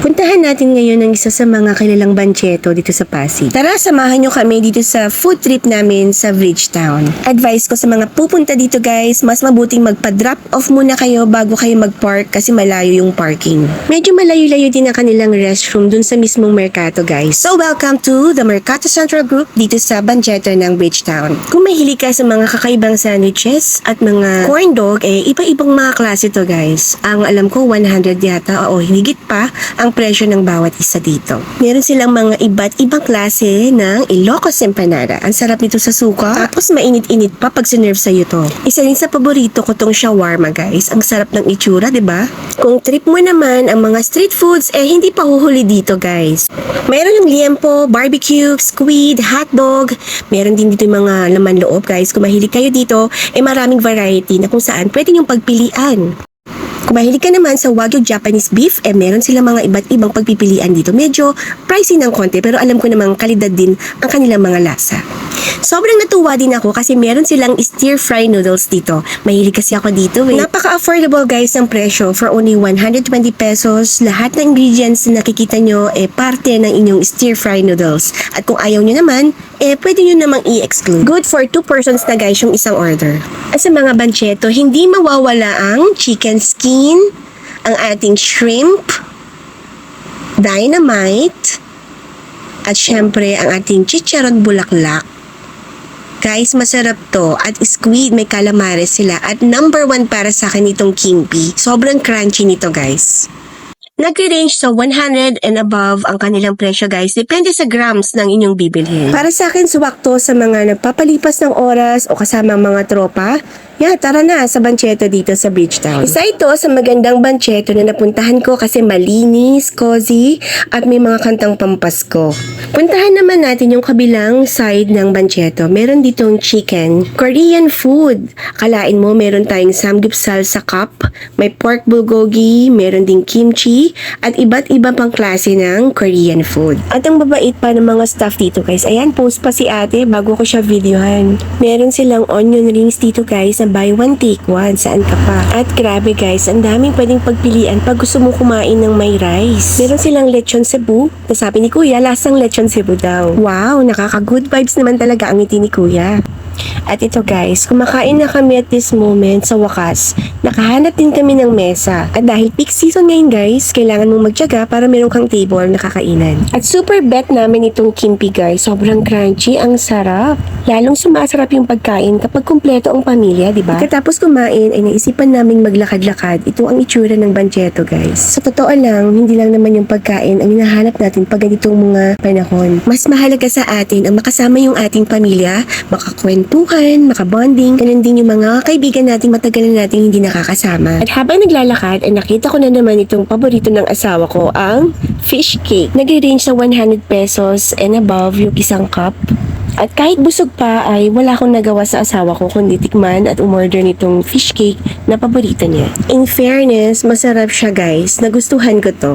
Puntahan natin ngayon ang isa sa mga kilalang banchetto dito sa Pasig. Tara, samahan nyo kami dito sa food trip namin sa Bridgetown. Advice ko sa mga pupunta dito guys, mas mabuting magpa-drop off muna kayo bago kayo mag-park kasi malayo yung parking. Medyo malayo-layo din ang kanilang restroom dun sa mismong Mercato guys. So welcome to the Mercato Central Group dito sa banchetto ng Bridgetown. Kung mahilig ka sa mga kakaibang sandwiches at mga corn dog, iba-ibang mga klase to guys. Ang alam ko 100 yata o higit pa ang presyo ng bawat isa dito. Meron silang mga iba't ibang klase ng Ilocos Empanada. Ang sarap nito sa suka, tapos mainit-init pa pag sinerve sa'yo to. Isa rin sa paborito ko tong shawarma guys. Ang sarap ng itsura, 'di ba? Kung trip mo naman ang mga street foods, hindi pa huhuli dito guys. Meron yung liempo, barbecue, squid, hotdog. Meron din dito yung mga laman loob guys. Kung mahilig kayo dito, maraming variety na kung saan pwede yung pagpilian. Kung mahilig ka naman sa Wagyu Japanese beef, meron silang mga iba't ibang pagpipilian dito. Medyo pricey ng konti pero alam ko namang kalidad din ang kanilang mga lasa. Sobrang natuwa din ako kasi meron silang stir-fry noodles dito. Mahilig kasi ako dito Napaka-affordable guys ng presyo for only 120 pesos. Lahat ng ingredients na nakikita nyo parte ng inyong stir-fry noodles. At kung ayaw nyo naman, pwede nyo namang i-exclude. Good for 2 persons na guys yung isang order. At sa mga banchetto, hindi mawawala ang chicken skin, ang ating shrimp, dynamite, at syempre ang ating chicharon bulaklak. Guys, masarap to. At squid, may calamares sila. At number 1 para sa akin itong kimpi. Sobrang crunchy nito guys. Nag-range sa 100 and above ang kanilang presyo guys. Depende sa grams ng inyong bibilhin. Para sa akin, suwakto sa mga nagpapalipas ng oras o kasama mga tropa. Tara na sa banchetto dito sa Bridgetown. Isa ito sa magandang banchetto na napuntahan ko kasi malinis, cozy, at may mga kantang pampasko. Puntahan naman natin yung kabilang side ng banchetto. Meron ditong chicken, Korean food. Kalain mo, meron tayong samgyeopsal sa cup, may pork bulgogi, meron ding kimchi, at iba't iba pang klase ng Korean food. At ang babait pa ng mga staff dito guys. Ayan, post pa si ate bago ko siya videohan. Meron silang onion rings dito guys na buy one take one. Saan ka pa? At grabe guys, ang daming pwedeng pagpilian pag gusto mo kumain ng may rice. Meron silang lechon Cebu. Nasabi ni Kuya, lasang lechon Cebu daw. Wow, nakaka-good vibes naman talaga ang ngiti ni Kuya. At ito guys, kumakain na kami at this moment sa wakas. Nakahanap din kami ng mesa. At dahil peak season ngayon guys, kailangan mong magtiyaga para meron kang table na kakainan. At super bet namin itong kimpi guys. Sobrang crunchy, ang sarap. Lalong sumasarap yung pagkain kapag kumpleto ang pamilya, di ba? Pagkatapos kumain ay naisipan naming maglakad-lakad. Ito ang itsura ng banchetto guys. Sa totoo lang, hindi lang naman yung pagkain ang hinahanap natin pag ganitong mga panahon. Mas mahalaga sa atin ang makasama yung ating pamilya, makakwentuhan, makabonding, ganun din yung mga kaibigan nating matagal na nating hindi nakakasama. At habang naglalakad, ay nakita ko na naman itong paborito ng asawa ko, ang fish cake. Nag-range sa 100 pesos and above yung isang cup. At kahit busog pa ay wala akong nagawa sa asawa ko kundi tikman at umorder nitong fish cake na paborito niya. In fairness, masarap siya guys. Nagustuhan ko to.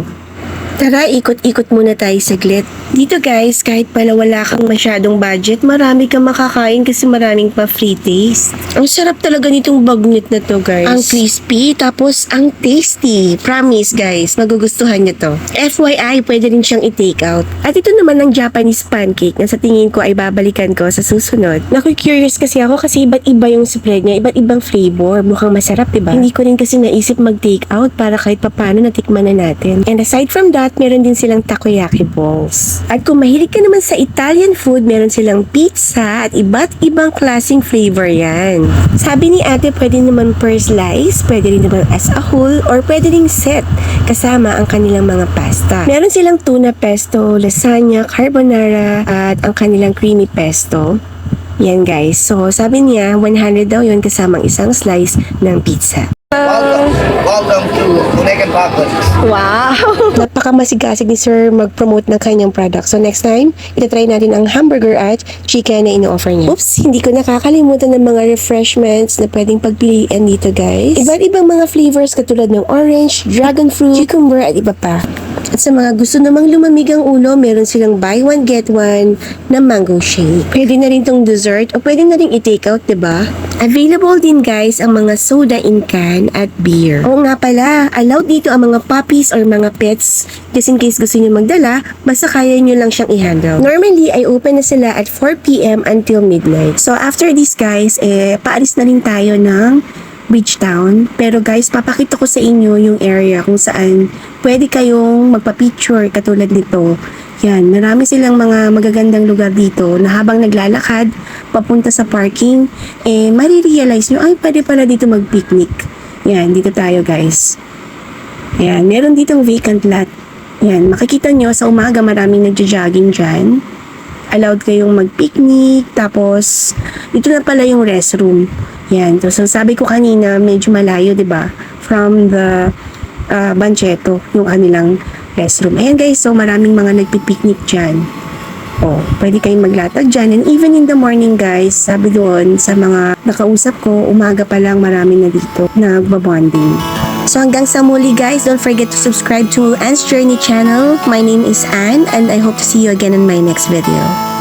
Tara, ikot-ikot muna tayo saglit. Dito guys, kahit pala wala kang masyadong budget, marami kang makakain kasi maraming pa free taste. Ang sarap talaga nitong bagnet na to guys. Ang crispy, tapos ang tasty. Promise guys, magugustuhan nyo to. FYI, pwede rin siyang i-take out. At ito naman ang Japanese pancake na sa tingin ko ay babalikan ko sa susunod. Naku-curious kasi ako kasi iba't iba yung spread niya, iba't ibang flavor. Mukhang masarap, diba? Hindi ko rin kasi naisip mag-take out para kahit papano natikman na natin. And aside from that, meron din silang takoyaki balls. At kung mahilig ka naman sa Italian food, meron silang pizza at iba't ibang klaseng flavor yan. Sabi ni ate, pwede naman per slice, pwede rin naman as a whole, or pwede rin set kasama ang kanilang mga pasta. Meron silang tuna pesto, lasagna, carbonara, at ang kanilang creamy pesto. Yan guys. So, sabi niya, 100 daw yun kasamang isang slice ng pizza. Welcome to Bunegan Packers. Wow! Napaka-masigasig ni Sir mag-promote ng kanyang product. So next time, itatry natin ang hamburger at chicken na ino-offer niya. Oops! Hindi ko nakakalimutan ng mga refreshments na pwedeng pagpilian dito guys. Iba't ibang mga flavors katulad ng orange, dragon fruit, cucumber at iba pa. At sa mga gusto namang lumamig ang ulo, meron silang buy one get one na mango shake. Pwede na rin tong dessert o pwede na rin i-take out, diba? Available din guys ang mga soda in can at beer. Oo nga pala, allowed dito ang mga puppies or mga pets just in case gusto nyo magdala, basta kaya nyo lang siyang i-handle. Normally, ay open na sila at 4 p.m. until midnight. So after this guys, paalis na rin tayo ng Bridgetown. Pero guys, papakita ko sa inyo yung area kung saan pwede kayong magpa-picture katulad nito. Yan, marami silang mga magagandang lugar dito na habang naglalakad papunta sa parking, marirealize nyo, ay pwede pala dito mag-picnic. Yan, dito tayo guys. Yan, meron ditong vacant lot. Yan, makikita nyo sa umaga maraming nagja-jogging dyan. Allowed kayong mag-picnic, tapos dito na pala yung restroom. Yan, so sabi ko kanina medyo malayo, 'di ba? From the Bancheto, yung kanilang restroom. Ayan guys, so maraming mga nagpipiknik dyan. Oh, pwede kayong maglatag dyan. And even in the morning guys, sabi doon sa mga nakausap ko, umaga pa lang marami na dito nagbabonding. So hanggang sa muli guys, don't forget to subscribe to Anne's Journey channel. My name is Anne and I hope to see you again in my next video.